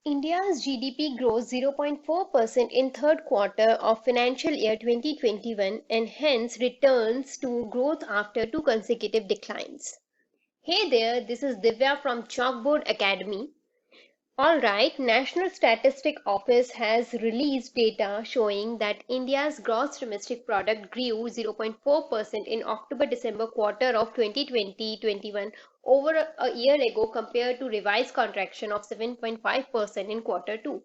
India's GDP grows 0.4% in third quarter of financial year 2021 and hence returns to growth after two consecutive declines. Hey there, this is Divya from Chalkboard Academy. Alright, National Statistic Office has released data showing that India's gross domestic product grew 0.4% in October-December quarter of 2020-21 over a year ago compared to revised contraction of 7.5% in quarter 2.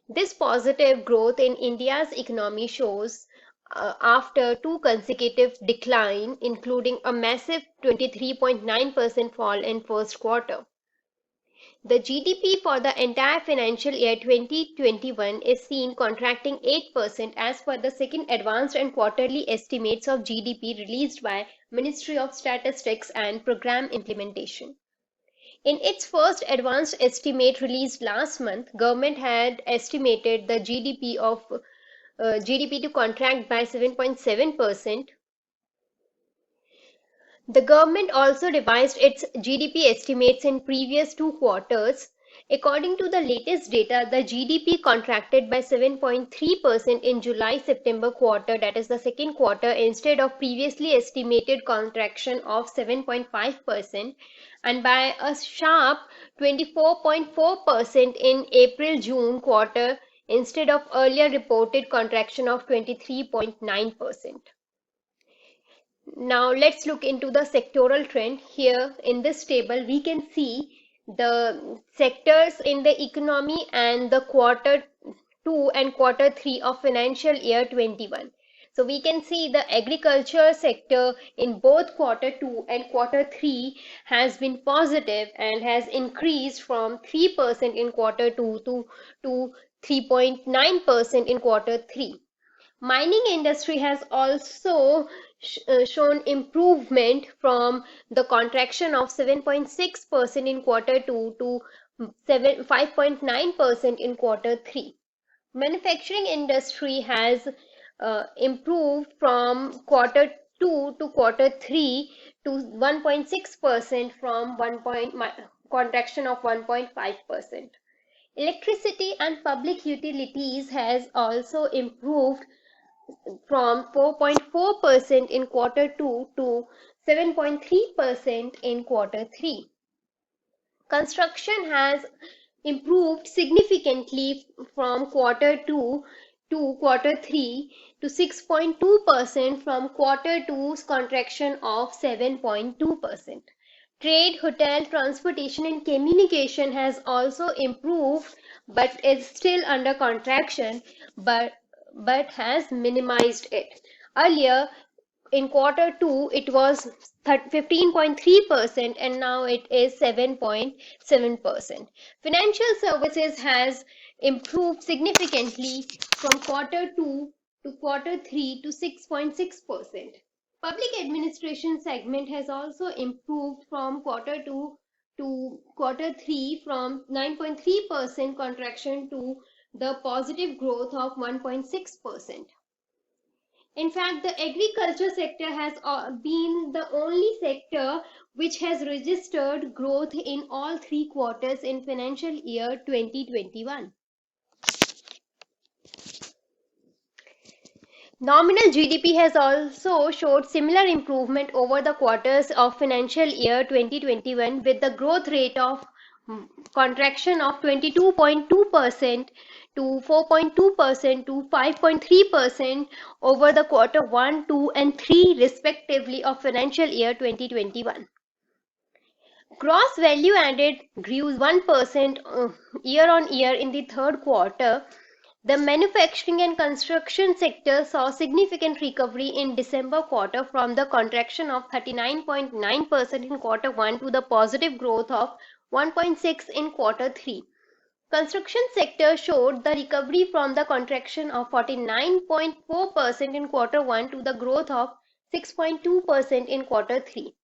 This positive growth in India's economy shows after two consecutive decline, including a massive 23.9% fall in first quarter. The GDP for the entire financial year 2021 is seen contracting 8% as per the second advanced and quarterly estimates of GDP released by Ministry of Statistics and Program Implementation. In its first advanced estimate released last month, government had estimated the GDP to contract by 7.7%. The government also revised its GDP estimates in previous two quarters. According to the latest data, the GDP contracted by 7.3% in July-September quarter, that is the second quarter, instead of previously estimated contraction of 7.5%, and by a sharp 24.4% in April-June quarter instead of earlier reported contraction of 23.9%. Now let's look into the sectoral trend. Here in this table we can see the sectors in the economy and the quarter 2 and quarter 3 of financial year 21. So we can see the agriculture sector in both quarter 2 and quarter 3 has been positive and has increased from 3% in quarter 2 to 3.9% in quarter 3. Mining industry has also shown improvement from the contraction of 7.6% in quarter 2 to 5.9% in quarter 3. Manufacturing industry has improved from quarter 2 to quarter 3 to 1.6% from contraction of 1.5%. Electricity and public utilities has also improved from 4.4% in quarter 2 to 7.3% in quarter 3. Construction has improved significantly from quarter 2 to quarter 3 to 6.2% from quarter 2's contraction of 7.2%. Trade, hotel, transportation and communication has also improved but is still under contraction, but has minimized it. Earlier in quarter 2 it was 15.3% and now it is 7.7%. Financial services has improved significantly from quarter 2 to quarter 3 to 6.6%. Public administration segment has also improved from quarter 2 to quarter 3 from 9.3% contraction to the positive growth of 1.6%. In fact, the agriculture sector has been the only sector which has registered growth in all three quarters in financial year 2021. Nominal GDP has also showed similar improvement over the quarters of financial year 2021 with the growth rate of contraction of 22.2% to 4.2% to 5.3% over the quarter 1, 2 and 3 respectively of financial year 2021. Gross value added grew 1% year on year in the third quarter. The manufacturing and construction sector saw significant recovery in December quarter from the contraction of 39.9% in quarter 1 to the positive growth of 1.6% in quarter 3. Construction sector showed the recovery from the contraction of 49.4% in quarter 1 to the growth of 6.2% in quarter 3.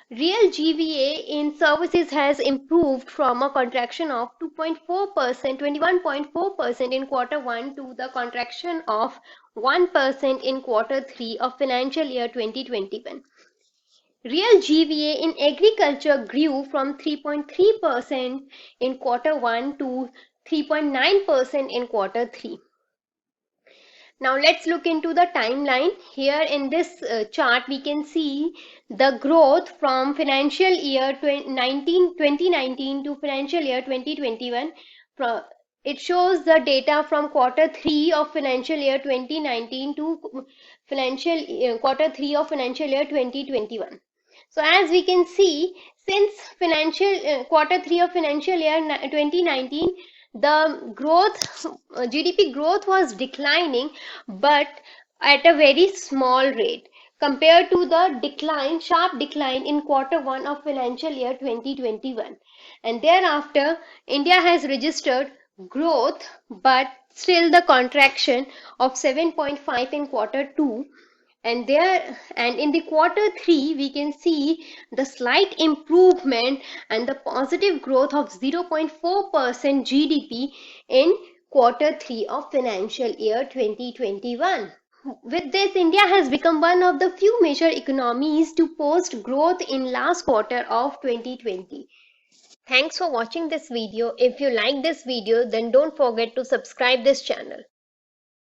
Real GVA in services has improved from a contraction of 21.4% in quarter 1 to the contraction of 1% in quarter 3 of financial year 2021. Real GVA in agriculture grew from 3.3% in Q1 to 3.9% in Q3. Now let's look into the timeline. Here in this chart we can see the growth from financial year 2019 to financial year 2021. It shows the data from Q3 of financial year 2019 to Q3 of financial year 2021. So as we can see, since Q3 of financial year 2019, the GDP growth was declining, but at a very small rate compared to the sharp decline in Q1 of financial year 2021. And thereafter, India has registered growth, but still the contraction of 7.5 in Q2, and in the Q3 we can see the slight improvement and the positive growth of 0.4% GDP in Q3 of financial year 2021. With this, India has become one of the few major economies to post growth in last quarter of 2020. Thanks for watching this video. If you like this video, then don't forget to subscribe this channel.